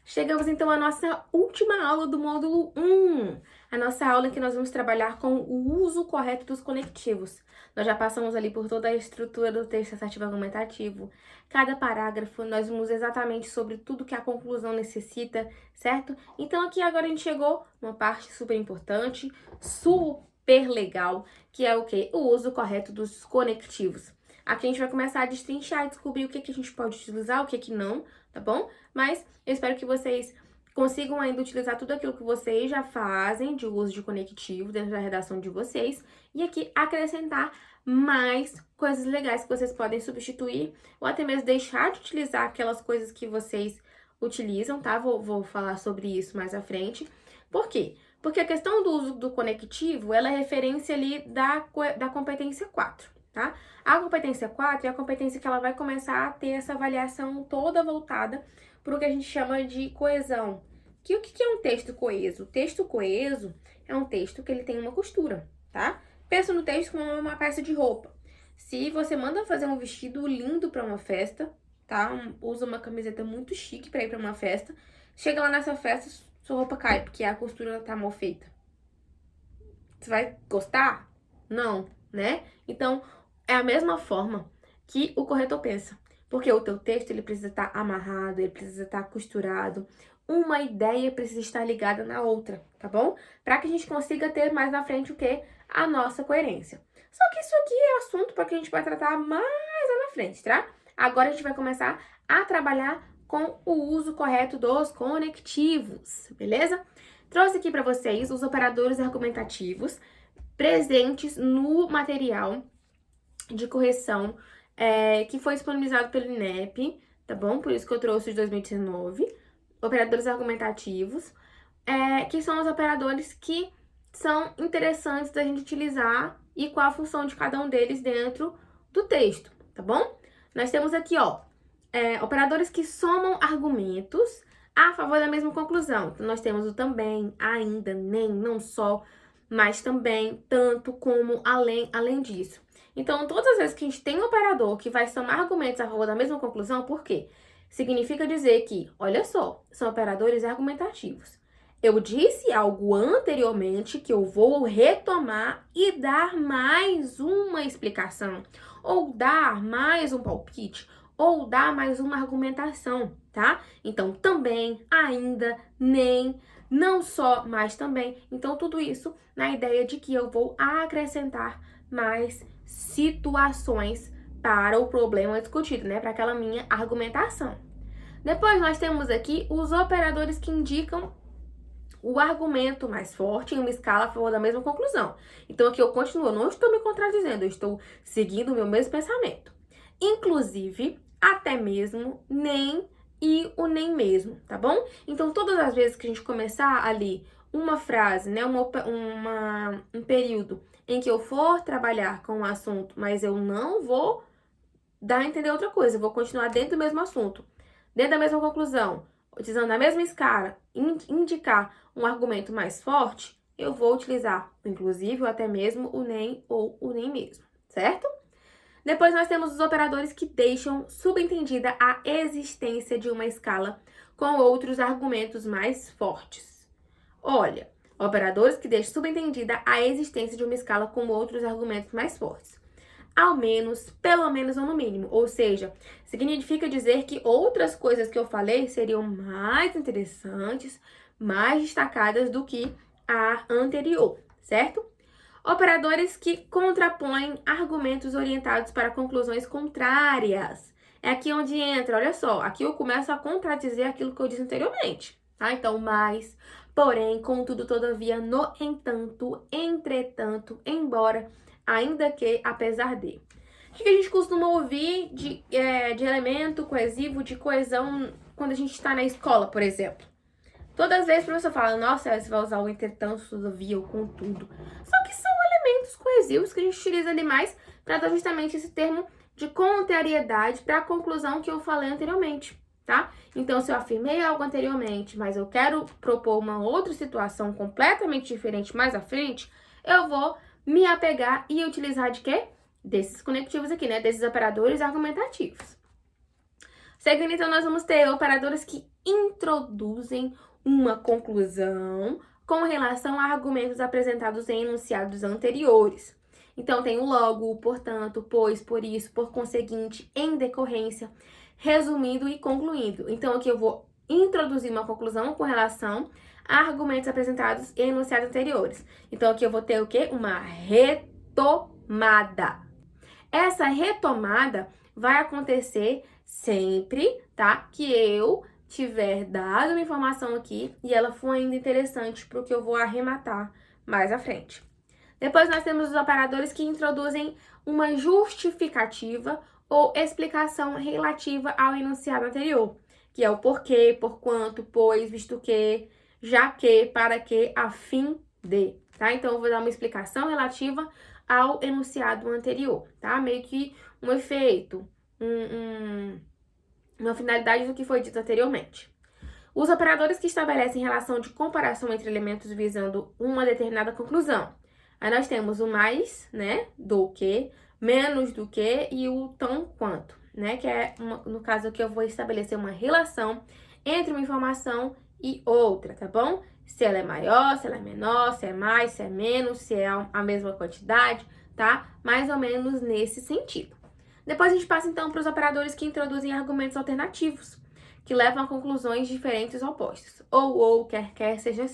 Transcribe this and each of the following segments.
Chegamos então à nossa última aula do módulo 1, a nossa aula em que nós vamos trabalhar com o uso correto dos conectivos. Nós já passamos ali por toda a estrutura do texto assativo argumentativo, cada parágrafo, nós vimos exatamente sobre tudo que a conclusão necessita, certo? Então aqui agora a gente chegou numa parte super importante, super legal, que é o quê? O uso correto dos conectivos. Aqui a gente vai começar a destrinchar e descobrir o que a gente pode utilizar, o que não, tá bom? Mas eu espero que vocês consigam ainda utilizar tudo aquilo que vocês já fazem de uso de conectivo dentro da redação de vocês e aqui acrescentar mais coisas legais que vocês podem substituir ou até mesmo deixar de utilizar aquelas coisas que vocês utilizam, tá? Vou falar sobre isso mais à frente. Por quê? Porque a questão do uso do conectivo, ela é referência ali da competência 4, tá? A competência 4 é a competência que ela vai começar a ter essa avaliação toda voltada para o que a gente chama de coesão. O que é um texto coeso? O texto coeso é um texto que ele tem uma costura, tá? Pensa no texto como uma peça de roupa. Se você manda fazer um vestido lindo para uma festa, tá? Usa uma camiseta muito chique para ir para uma festa, chega lá nessa festa, sua roupa cai porque a costura tá mal feita. Você vai gostar? Não, né? Então, é a mesma forma que o corretor pensa. Porque o teu texto, ele precisa estar amarrado, ele precisa estar costurado. Uma ideia precisa estar ligada na outra, tá bom? Para que a gente consiga ter mais na frente o quê? A nossa coerência. Só que isso aqui é assunto para que a gente vai tratar mais lá na frente, tá? Agora a gente vai começar a trabalhar com o uso correto dos conectivos, beleza? Trouxe aqui para vocês os operadores argumentativos presentes no material de correção que foi disponibilizado pelo INEP, tá bom? Por isso que eu trouxe de 2019. Operadores argumentativos, que são os operadores que são interessantes da gente utilizar e qual a função de cada um deles dentro do texto, tá bom? Nós temos aqui, ó, operadores que somam argumentos a favor da mesma conclusão. Então, nós temos o também, ainda, nem, não só, mas também, tanto, como, além disso. Então, todas as vezes que a gente tem um operador que vai somar argumentos a favor da mesma conclusão, por quê? Significa dizer que, olha só, são operadores argumentativos. Eu disse algo anteriormente que eu vou retomar e dar mais uma explicação, ou dar mais um palpite, ou dar mais uma argumentação, tá? Então, também, ainda, nem, não só, mas também. Então, tudo isso na ideia de que eu vou acrescentar mais situações para o problema discutido, né? Para aquela minha argumentação. Depois, nós temos aqui os operadores que indicam o argumento mais forte em uma escala a favor da mesma conclusão. Então, aqui eu continuo, eu não estou me contradizendo, eu estou seguindo o meu mesmo pensamento. Inclusive, até mesmo, nem e o nem mesmo, tá bom? Então, todas as vezes que a gente começar ali uma frase, né, um período em que eu for trabalhar com um assunto, mas eu não vou dar a entender outra coisa, eu vou continuar dentro do mesmo assunto, dentro da mesma conclusão, utilizando a mesma escala, indicar um argumento mais forte, eu vou utilizar, inclusive, ou até mesmo o nem ou o nem mesmo, certo? Depois nós temos os operadores que deixam subentendida a existência de uma escala com outros argumentos mais fortes. Olha, operadores que deixam subentendida a existência de uma escala com outros argumentos mais fortes. Ao menos, pelo menos ou no mínimo. Ou seja, significa dizer que outras coisas que eu falei seriam mais interessantes, mais destacadas do que a anterior, certo? Operadores que contrapõem argumentos orientados para conclusões contrárias. É aqui onde entra, olha só, aqui eu começo a contradizer aquilo que eu disse anteriormente, tá? Então, mais, porém, contudo, todavia, no entanto, entretanto, embora, ainda que, apesar de. O que a gente costuma ouvir de elemento coesivo, de coesão, quando a gente está na escola, por exemplo? Todas as vezes o professor fala, nossa, você vai usar o entretanto, todavia, ou contudo. Só que são elementos coesivos que a gente utiliza ali mais para dar justamente esse termo de contrariedade para a conclusão que eu falei anteriormente, tá? Então, se eu afirmei algo anteriormente, mas eu quero propor uma outra situação completamente diferente mais à frente, eu vou me apegar e utilizar de quê? Desses conectivos aqui, né? Desses operadores argumentativos. Seguindo, então, nós vamos ter operadores que introduzem uma conclusão com relação a argumentos apresentados em enunciados anteriores. Então, tem o logo, o portanto, pois, por isso, por conseguinte, em decorrência, resumindo e concluindo. Então, aqui eu vou introduzir uma conclusão com relação a argumentos apresentados em enunciados anteriores. Então, aqui eu vou ter o quê? Uma retomada. Essa retomada vai acontecer sempre, tá? Que eu tiver dado uma informação aqui e ela for ainda interessante para o que eu vou arrematar mais à frente. Depois nós temos os operadores que introduzem uma justificativa ou explicação relativa ao enunciado anterior, que é o porquê, por quanto, pois, visto que, já que, para que, a fim de, tá? Então, eu vou dar uma explicação relativa ao enunciado anterior, tá? Meio que um efeito, uma finalidade do que foi dito anteriormente. Os operadores que estabelecem relação de comparação entre elementos visando uma determinada conclusão. Aí nós temos o mais, né, do que, menos do que e o tão quanto, né, que é, no caso aqui, eu vou estabelecer uma relação entre uma informação e outra, tá bom? Se ela é maior, se ela é menor, se é mais, se é menos, se é a mesma quantidade, tá? Mais ou menos nesse sentido. Depois a gente passa, então, para os operadores que introduzem argumentos alternativos, que levam a conclusões diferentes ou opostas. Ou, quer, seja.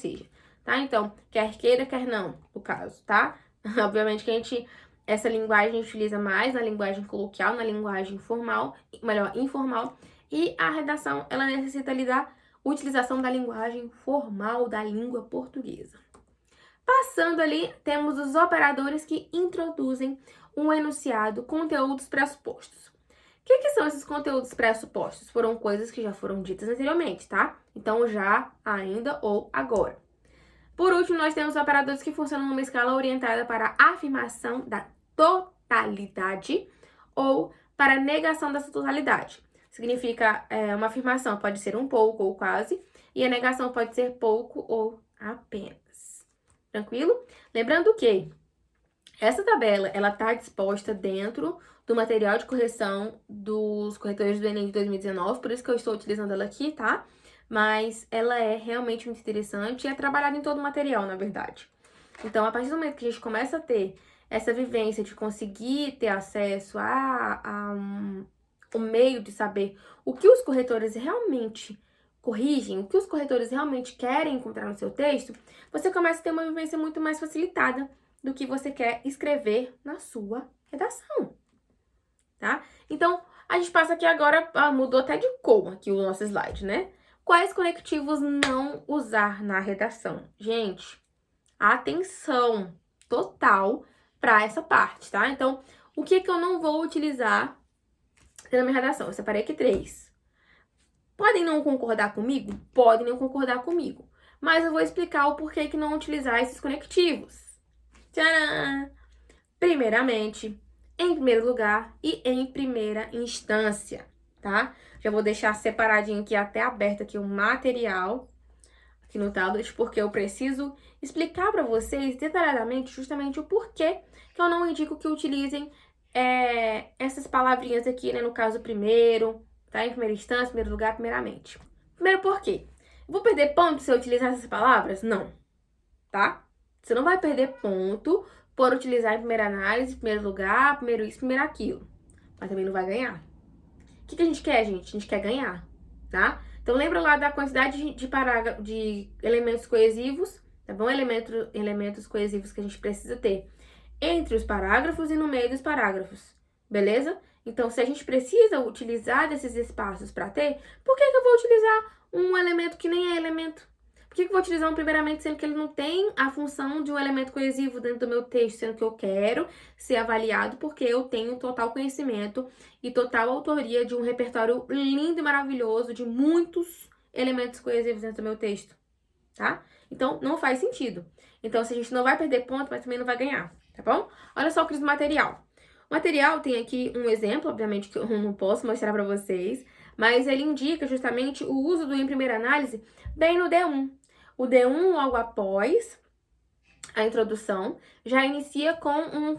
Tá? Então, quer queira, quer não, no caso, tá? Obviamente que essa linguagem a gente utiliza mais na linguagem coloquial, na linguagem formal, melhor, informal, e a redação, ela necessita ali da utilização da linguagem formal da língua portuguesa. Passando ali, temos os operadores que introduzem um enunciado, conteúdos pressupostos. O que são esses conteúdos pressupostos? Foram coisas que já foram ditas anteriormente, tá? Então, já, ainda ou agora. Por último, nós temos operadores que funcionam numa escala orientada para a afirmação da totalidade ou para a negação dessa totalidade. Significa uma afirmação pode ser um pouco ou quase, e a negação pode ser pouco ou apenas. Tranquilo? Lembrando que essa tabela, ela está disposta dentro do material de correção dos corretores do Enem de 2019, por isso que eu estou utilizando ela aqui, tá? Mas ela é realmente muito interessante e é trabalhada em todo o material, na verdade. Então, a partir do momento que a gente começa a ter essa vivência de conseguir ter acesso o meio de saber o que os corretores realmente corrigem, o que os corretores realmente querem encontrar no seu texto, você começa a ter uma vivência muito mais facilitada do que você quer escrever na sua redação, tá? Então, a gente passa aqui agora, mudou até de cor aqui o nosso slide, né? Quais conectivos não usar na redação? Gente, atenção total para essa parte, tá? Então, o que eu não vou utilizar na minha redação? Eu separei aqui 3. Podem não concordar comigo? Podem não concordar comigo. Mas eu vou explicar o porquê que não utilizar esses conectivos. Tcharam! Primeiramente, em primeiro lugar e em primeira instância, tá? Já vou deixar separadinho aqui, até aberto aqui o material aqui no tablet, porque eu preciso explicar para vocês detalhadamente justamente o porquê que eu não indico que utilizem essas palavrinhas aqui, né? No caso, primeiro, tá? Em primeira instância, primeiro lugar, primeiramente. Primeiro, por quê? Eu vou perder ponto se eu utilizar essas palavras? Não, tá? Você não vai perder ponto por utilizar em primeira análise, primeiro lugar, primeiro isso, primeiro aquilo. Mas também não vai ganhar. O que a gente quer, gente? A gente quer ganhar, tá? Então, lembra lá da quantidade de elementos coesivos, tá bom? Elementos coesivos que a gente precisa ter entre os parágrafos e no meio dos parágrafos, beleza? Então, se a gente precisa utilizar desses espaços para ter, por que eu vou utilizar um elemento que nem é elemento? Por que eu vou utilizar um primeiramente sendo que ele não tem a função de um elemento coesivo dentro do meu texto, sendo que eu quero ser avaliado porque eu tenho total conhecimento e total autoria de um repertório lindo e maravilhoso de muitos elementos coesivos dentro do meu texto, tá? Então, não faz sentido. Então, se a gente não vai perder ponto, mas também não vai ganhar, tá bom? Olha só o que diz o material. O material tem aqui um exemplo, obviamente que eu não posso mostrar para vocês, mas ele indica justamente o uso do em primeira análise bem no D1. O D1, logo após a introdução, já inicia com um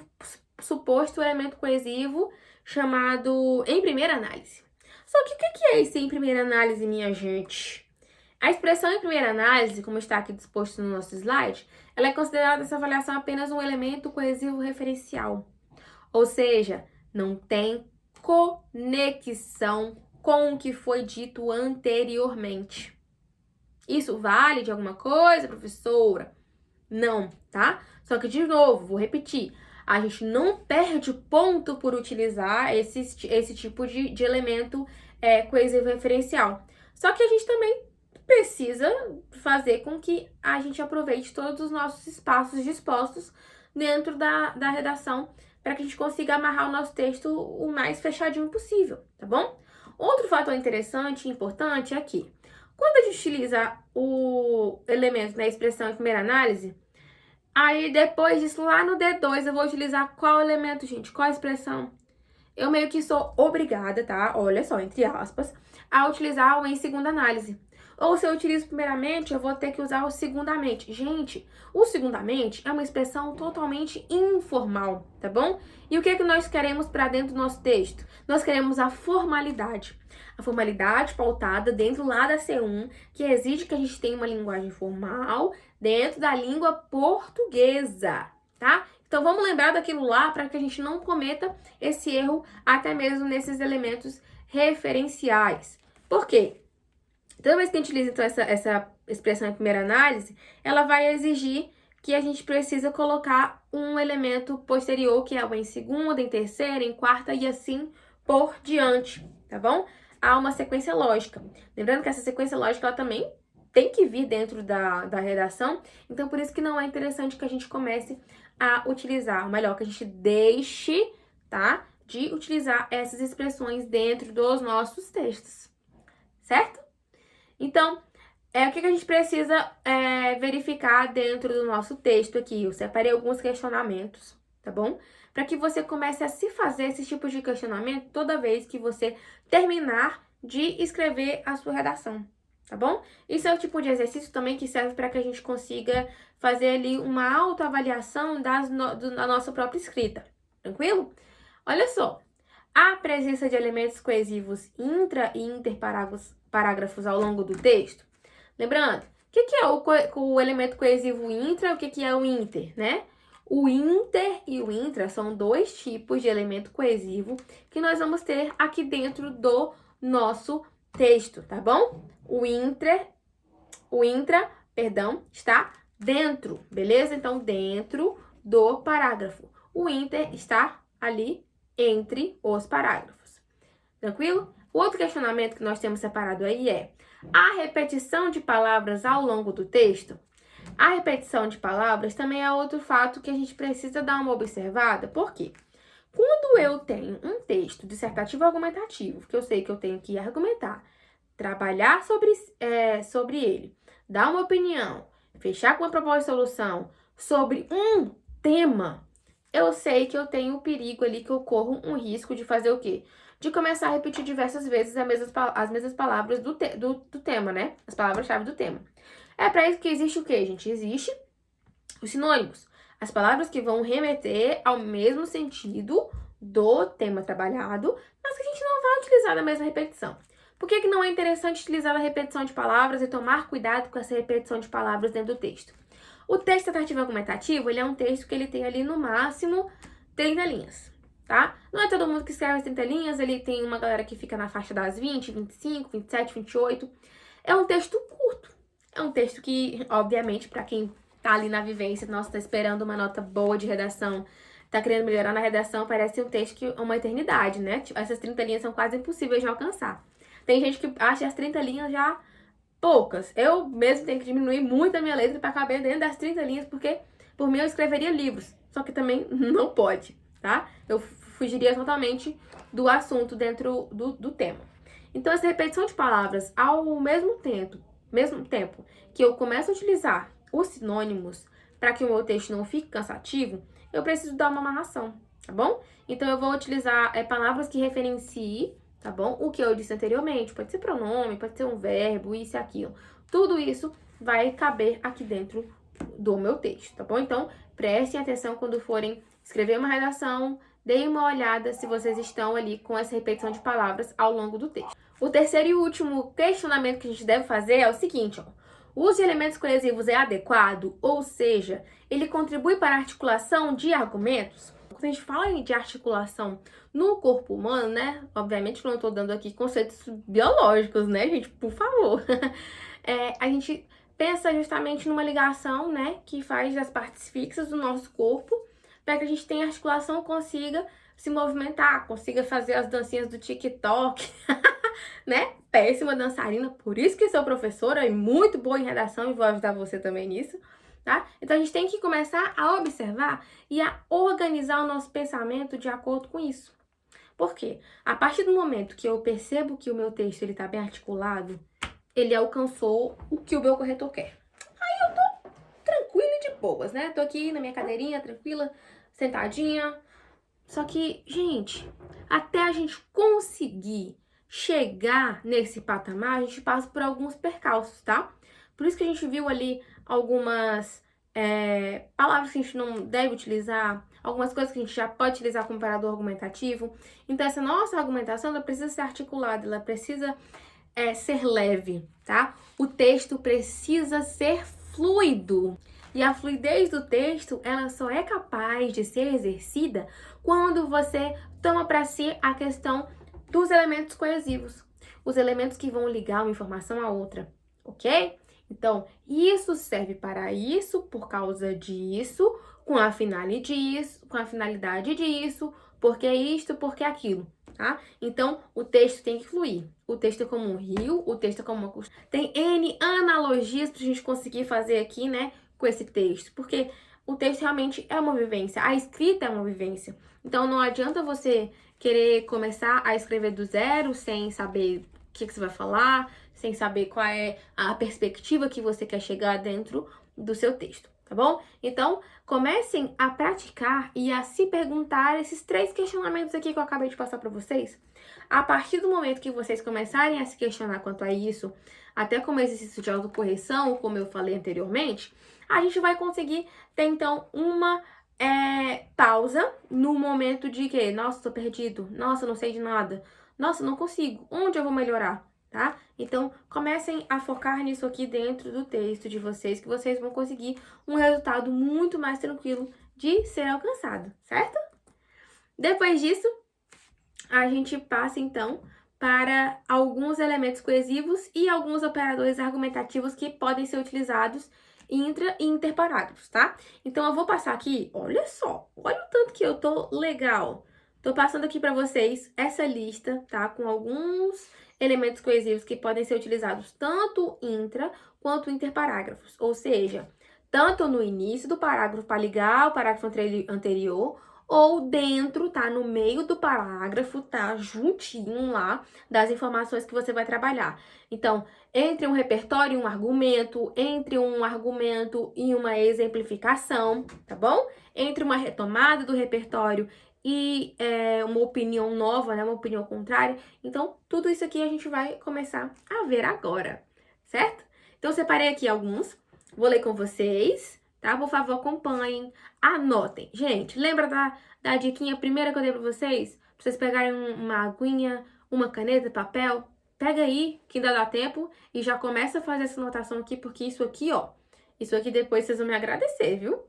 suposto elemento coesivo chamado em primeira análise. Só que o que é esse em primeira análise, minha gente? A expressão em primeira análise, como está aqui disposto no nosso slide, ela é considerada essa avaliação apenas um elemento coesivo referencial. Ou seja, não tem conexão com o que foi dito anteriormente. Isso vale de alguma coisa, professora? Não, tá? Só que, de novo, vou repetir. A gente não perde ponto por utilizar esse tipo de elemento coesivo referencial. Só que a gente também precisa fazer com que a gente aproveite todos os nossos espaços dispostos dentro da redação para que a gente consiga amarrar o nosso texto o mais fechadinho possível, tá bom? Outro fator interessante e importante é que, quando a gente utiliza o elemento na expressão em primeira análise, aí depois disso, lá no D2, eu vou utilizar qual elemento, gente? Qual expressão? Eu meio que sou obrigada, tá? Olha só, entre aspas, a utilizar o em segunda análise. Ou se eu utilizo primeiramente, eu vou ter que usar o segundamente. Gente, o segundamente é uma expressão totalmente informal, tá bom? E o que é que nós queremos para dentro do nosso texto? Nós queremos a formalidade. A formalidade pautada dentro lá da C1, que exige que a gente tenha uma linguagem formal dentro da língua portuguesa, tá? Então, vamos lembrar daquilo lá para que a gente não cometa esse erro até mesmo nesses elementos referenciais. Por quê? Toda vez que a gente utiliza então, essa expressão em primeira análise, ela vai exigir que a gente precisa colocar um elemento posterior, que é o em segunda, em terceira, em quarta e assim por diante, tá bom? Há uma sequência lógica. Lembrando que essa sequência lógica, ela também tem que vir dentro da redação, então por isso que não é interessante que a gente comece a utilizar, ou melhor, que a gente deixe, tá, de utilizar essas expressões dentro dos nossos textos, certo? Então, o que a gente precisa verificar dentro do nosso texto aqui? Eu separei alguns questionamentos, tá bom? Para que você comece a se fazer esse tipo de questionamento toda vez que você terminar de escrever a sua redação, tá bom? Isso é o tipo de exercício também que serve para que a gente consiga fazer ali uma autoavaliação da nossa própria escrita, tranquilo? Olha só, a presença de elementos coesivos intra e interparágrafos ao longo do texto. Lembrando, o que é o elemento coesivo intra e o que é o inter, né? O inter e o intra são dois tipos de elemento coesivo que nós vamos ter aqui dentro do nosso texto, tá bom? O intra, está dentro, beleza? Então, dentro do parágrafo. O inter está ali entre os parágrafos. Tranquilo? O outro questionamento que nós temos separado aí é: a repetição de palavras ao longo do texto? A repetição de palavras também é outro fato que a gente precisa dar uma observada. Por quê? Quando eu tenho um texto dissertativo argumentativo, que eu sei que eu tenho que argumentar, trabalhar sobre ele, dar uma opinião, fechar com uma proposta de solução sobre um tema, eu sei que eu tenho o perigo ali, que eu corro um risco de fazer o quê? De começar a repetir diversas vezes as mesmas palavras do tema, né? As palavras-chave do tema. É para isso que existe o quê, gente? Existe os sinônimos. As palavras que vão remeter ao mesmo sentido do tema trabalhado, mas que a gente não vai utilizar na mesma repetição. Por que não é interessante utilizar a repetição de palavras e tomar cuidado com essa repetição de palavras dentro do texto? O texto dissertativo argumentativo, ele é um texto que ele tem ali no máximo 30 linhas, tá? Não é todo mundo que escreve as 30 linhas, ele tem uma galera que fica na faixa das 20, 25, 27, 28. É um texto curto. É um texto que, obviamente, para quem tá ali na vivência, nossa, tá esperando uma nota boa de redação, tá querendo melhorar na redação, parece um texto que é uma eternidade, né? Tipo, essas 30 linhas são quase impossíveis de alcançar. Tem gente que acha as 30 linhas já poucas. Eu mesmo tenho que diminuir muito a minha letra para caber dentro das 30 linhas, porque por mim eu escreveria livros. Só que também não pode, tá? Eu fugiria totalmente do assunto dentro do tema. Então, essa repetição de palavras ao mesmo tempo que eu começo a utilizar os sinônimos para que o meu texto não fique cansativo, eu preciso dar uma amarração, tá bom? Então, eu vou utilizar palavras que referenciem, tá bom? O que eu disse anteriormente, pode ser pronome, pode ser um verbo, isso e aquilo. Tudo isso vai caber aqui dentro do meu texto, tá bom? Então, prestem atenção quando forem escrever uma redação, deem uma olhada se vocês estão ali com essa repetição de palavras ao longo do texto. O terceiro e último questionamento que a gente deve fazer é o seguinte, ó. O uso de elementos coesivos é adequado? Ou seja, ele contribui para a articulação de argumentos? Quando a gente fala de articulação no corpo humano, né? Obviamente que eu não estou dando aqui conceitos biológicos, né, gente? Por favor. A gente pensa justamente numa ligação, né, que faz das partes fixas do nosso corpo para que a gente tenha articulação e consiga se movimentar, consiga fazer as dancinhas do TikTok, né? Péssima dançarina, por isso que sou professora e muito boa em redação e vou ajudar você também nisso, tá? Então a gente tem que começar a observar e a organizar o nosso pensamento de acordo com isso. Por quê? A partir do momento que eu percebo que o meu texto ele tá bem articulado, ele alcançou o que o meu corretor quer. Aí eu tô tranquila e de boas, né? Tô aqui na minha cadeirinha, tranquila, sentadinha. Só que, gente, até a gente conseguir chegar nesse patamar, a gente passa por alguns percalços, tá? Por isso que a gente viu ali algumas palavras que a gente não deve utilizar, algumas coisas que a gente já pode utilizar como parador argumentativo. Então, essa nossa argumentação, ela precisa ser articulada, ela precisa ser leve, tá? O texto precisa ser fluido. E a fluidez do texto, ela só é capaz de ser exercida quando você toma para si a questão dos elementos coesivos, os elementos que vão ligar uma informação à outra, ok? Então, isso serve para isso, por causa disso, com a finalidade disso, porque isto, porque aquilo, tá? Então, o texto tem que fluir. O texto é como um rio, o texto é como uma... Tem N analogias pra gente conseguir fazer aqui, né, com esse texto, porque o texto realmente é uma vivência, a escrita é uma vivência. Então, não adianta você querer começar a escrever do zero sem saber o que você vai falar, sem saber qual é a perspectiva que você quer chegar dentro do seu texto, tá bom? Então, comecem a praticar e a se perguntar esses 3 questionamentos aqui que eu acabei de passar para vocês. A partir do momento que vocês começarem a se questionar quanto a isso, até como exercício de autocorreção, como eu falei anteriormente, a gente vai conseguir ter, então, uma pausa no momento de que, nossa, tô perdido, nossa, não sei de nada, nossa, não consigo, onde eu vou melhorar, tá? Então, comecem a focar nisso aqui dentro do texto de vocês, que vocês vão conseguir um resultado muito mais tranquilo de ser alcançado, certo? Depois disso, a gente passa, então, para alguns elementos coesivos e alguns operadores argumentativos que podem ser utilizados intra e interparágrafos, tá? Então, eu vou passar aqui, olha só, olha o tanto que eu tô legal. Tô passando aqui para vocês essa lista, tá? Com alguns elementos coesivos que podem ser utilizados tanto intra quanto interparágrafos. Ou seja, tanto no início do parágrafo para ligar o parágrafo anterior, ou dentro, tá? No meio do parágrafo, tá? Juntinho lá das informações que você vai trabalhar. Então, entre um repertório e um argumento, entre um argumento e uma exemplificação, tá bom? Entre uma retomada do repertório e uma opinião nova, né? Uma opinião contrária. Então, tudo isso aqui a gente vai começar a ver agora, certo? Então, eu separei aqui alguns, vou ler com vocês, tá? Por favor, acompanhem, anotem. Gente, lembra da diquinha primeira que eu dei pra vocês? Pra vocês pegarem uma aguinha, uma caneta, papel? Pega aí, que ainda dá tempo, e já começa a fazer essa anotação aqui, porque isso aqui, ó, isso aqui depois vocês vão me agradecer, viu?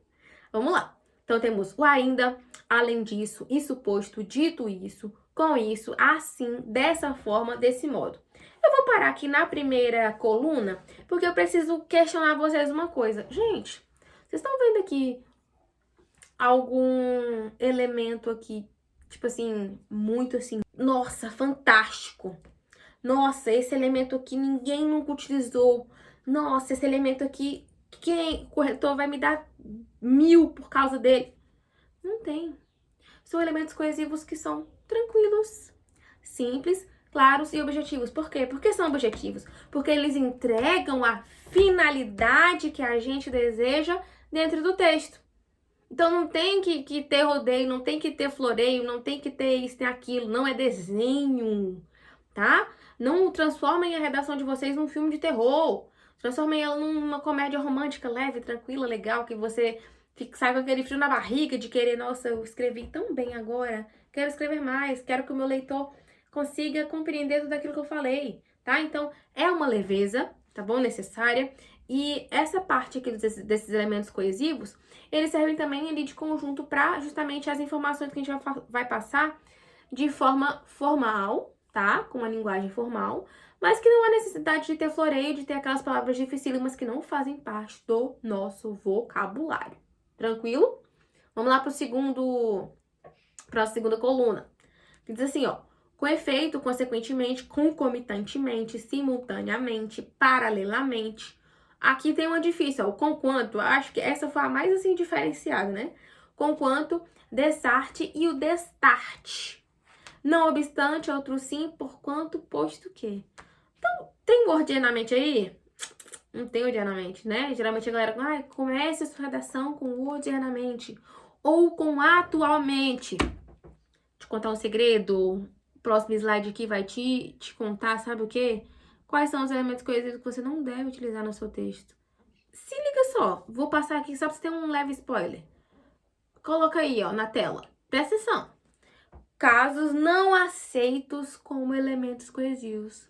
Vamos lá. Então, temos o ainda, além disso, isso posto, dito isso, com isso, assim, dessa forma, desse modo. Eu vou parar aqui na primeira coluna, porque eu preciso questionar vocês uma coisa. Gente, vocês estão vendo aqui algum elemento aqui, tipo assim, muito assim, nossa, fantástico. Nossa, esse elemento aqui ninguém nunca utilizou. Nossa, esse elemento aqui, quem corretor vai me dar 1000 por causa dele? Não tem. São elementos coesivos que são tranquilos, simples, claros e objetivos. Por quê? Por que são objetivos? Porque eles entregam a finalidade que a gente deseja dentro do texto. Então não tem que ter rodeio, não tem que ter floreio, não tem que ter isso e aquilo, não é desenho, tá? Não transformem a redação de vocês num filme de terror. Transformem ela numa comédia romântica, leve, tranquila, legal, que você sai com aquele frio na barriga de querer, nossa, eu escrevi tão bem agora, quero escrever mais, quero que o meu leitor consiga compreender tudo aquilo que eu falei, tá? Então, é uma leveza, tá bom? Necessária. E essa parte aqui desses elementos coesivos, eles servem também ali de conjunto para justamente as informações que a gente vai passar de forma formal, tá? Com uma linguagem formal, mas que não há necessidade de ter floreio, de ter aquelas palavras dificílimas que não fazem parte do nosso vocabulário. Tranquilo? Vamos lá para a segunda coluna. Que diz assim, ó. Com efeito, consequentemente, concomitantemente, simultaneamente, paralelamente. Aqui tem uma difícil, ó. O conquanto, acho que essa foi a mais assim diferenciada, né? Conquanto, dessarte e o destarte. Não obstante, outro sim, porquanto, posto que. Então, tem word na mente aí? Não tem word na mente, né? Geralmente a galera, comece a sua redação com word na mente. Ou com atualmente. Te contar um segredo. O próximo slide aqui vai te contar, sabe o quê? Quais são os elementos coesivos que você não deve utilizar no seu texto. Se liga só, vou passar aqui só pra você ter um leve spoiler. Coloca aí, ó, na tela. Presta atenção. Casos não aceitos como elementos coesivos.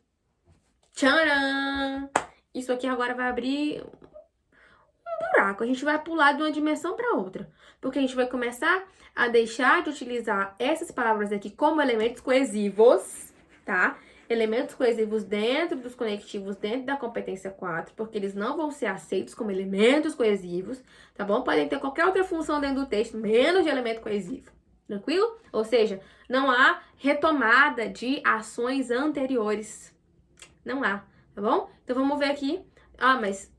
Tcharam! Isso aqui agora vai abrir um buraco. A gente vai pular de uma dimensão para outra. Porque a gente vai começar a deixar de utilizar essas palavras aqui como elementos coesivos, tá? Elementos coesivos dentro dos conectivos, dentro da competência 4, porque eles não vão ser aceitos como elementos coesivos, tá bom? Podem ter qualquer outra função dentro do texto, menos de elemento coesivo. Tranquilo? Ou seja, não há retomada de ações anteriores. Não há, tá bom? Então vamos ver aqui. Mas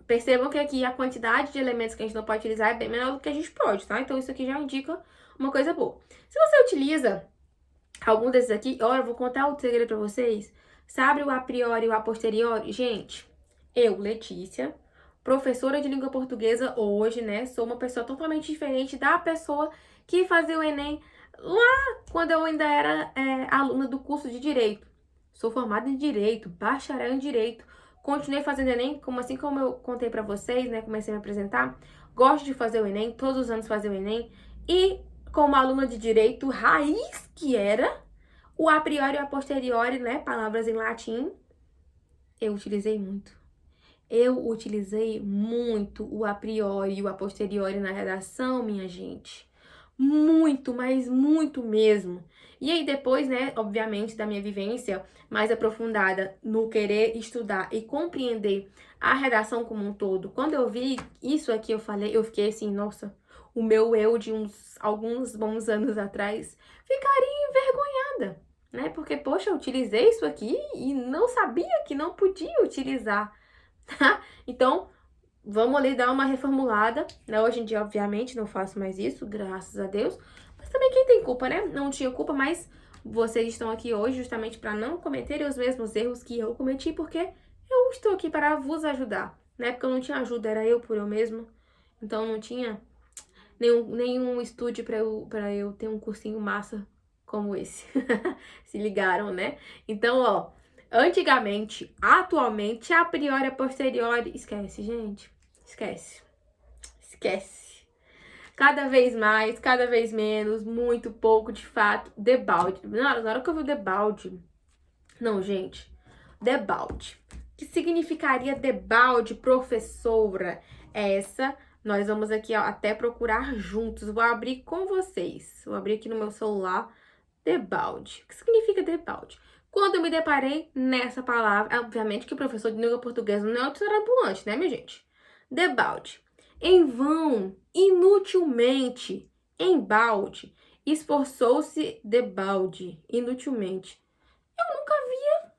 percebam que aqui a quantidade de elementos que a gente não pode utilizar é bem menor do que a gente pode, tá? Então isso aqui já indica uma coisa boa. Se você utiliza algum desses aqui, olha, eu vou contar outro segredo pra vocês. Sabe o a priori e o a posteriori? Gente, eu, Letícia, professora de língua portuguesa hoje, né? Sou uma pessoa totalmente diferente da pessoa que fazia o Enem lá quando eu ainda era aluna do curso de Direito. Sou formada em Direito, bacharel em Direito. Continuei fazendo Enem, assim como eu contei pra vocês, né? Comecei a me apresentar. Gosto de fazer o Enem, todos os anos fazer o Enem. E como aluna de Direito raiz que era, o a priori e o a posteriori, né? Palavras em latim, eu utilizei muito. Eu utilizei muito o a priori e o a posteriori na redação, minha gente. Muito, mas muito mesmo. E aí depois, né, obviamente, da minha vivência mais aprofundada no querer estudar e compreender a redação como um todo, quando eu vi isso aqui, eu fiquei assim, nossa, o meu eu de alguns bons anos atrás ficaria envergonhada, né? Porque, poxa, eu utilizei isso aqui e não sabia que não podia utilizar, tá? Então, vamos ali dar uma reformulada, né? Hoje em dia, obviamente, não faço mais isso, graças a Deus. Mas também quem tem culpa, né? Não tinha culpa, mas vocês estão aqui hoje justamente para não cometerem os mesmos erros que eu cometi, porque eu estou aqui para vos ajudar, né? Porque eu não tinha ajuda, era eu por eu mesma. Então, não tinha nenhum estúdio para eu ter um cursinho massa como esse. Se ligaram, né? Então, ó, antigamente, atualmente, a priori, a posteriori, esquece, gente. Esquece. Esquece. Cada vez mais, cada vez menos, muito pouco, de fato, debalde. Na hora que eu vi o debalde... Não, gente. Debalde. O que significaria debalde, professora? Essa, nós vamos aqui ó, até procurar juntos. Vou abrir com vocês. Vou abrir aqui no meu celular. Debalde. O que significa debalde? Quando eu me deparei nessa palavra, obviamente que o professor de língua portuguesa não é auditor ambulante, né, minha gente? Debalde. Em vão, inutilmente, embalde, esforçou-se debalde, inutilmente. Eu nunca havia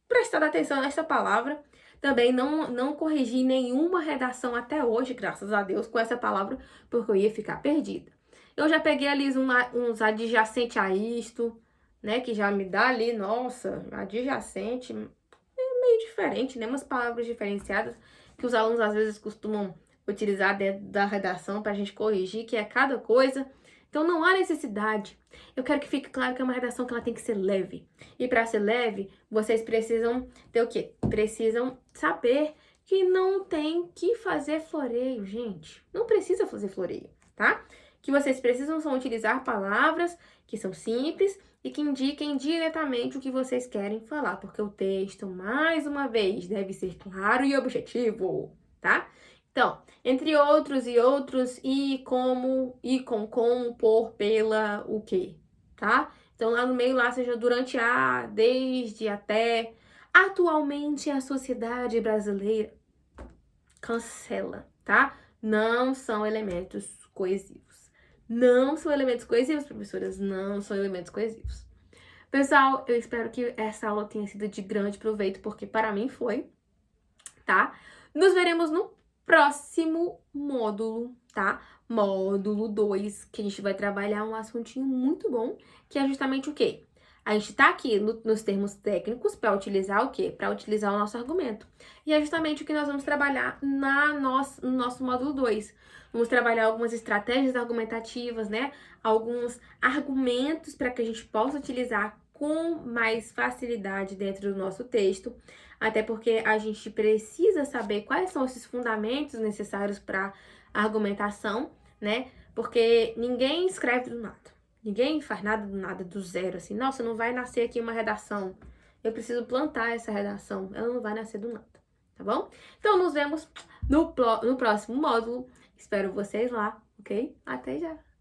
prestado atenção nessa palavra. Também não corrigi nenhuma redação até hoje, graças a Deus, com essa palavra, porque eu ia ficar perdida. Eu já peguei ali uns adjacentes a isto, né, que já me dá ali, nossa, adjacente, é meio diferente, né, umas palavras diferenciadas que os alunos às vezes costumam utilizar dentro da redação pra gente corrigir, que é cada coisa. Então não há necessidade. Eu quero que fique claro que é uma redação que ela tem que ser leve. E para ser leve, vocês precisam ter o quê? Precisam saber que não tem que fazer floreio, gente. Não precisa fazer floreio, tá? Que vocês precisam são utilizar palavras que são simples e que indiquem diretamente o que vocês querem falar, porque o texto, mais uma vez, deve ser claro e objetivo, tá? Então, entre outros e outros, e como, e com, por, pela, o quê, tá? Então, lá no meio, lá seja durante a, desde, até. Atualmente, a sociedade brasileira cancela, tá? Não são elementos coesivos. Não são elementos coesivos, professoras, não são elementos coesivos. Pessoal, eu espero que essa aula tenha sido de grande proveito, porque para mim foi, tá? Nos veremos no próximo módulo, tá? Módulo 2, que a gente vai trabalhar um assuntinho muito bom, que é justamente o quê? A gente tá aqui nos termos técnicos para utilizar o quê? Para utilizar o nosso argumento. E é justamente o que nós vamos trabalhar no nosso módulo 2. Vamos trabalhar algumas estratégias argumentativas, né? Alguns argumentos para que a gente possa utilizar com mais facilidade dentro do nosso texto. Até porque a gente precisa saber quais são esses fundamentos necessários para argumentação, né? Porque ninguém escreve do nada. Ninguém faz nada do nada, do zero, assim. Nossa, não vai nascer aqui uma redação. Eu preciso plantar essa redação. Ela não vai nascer do nada, tá bom? Então, nos vemos no próximo módulo. Espero vocês lá, ok? Até já!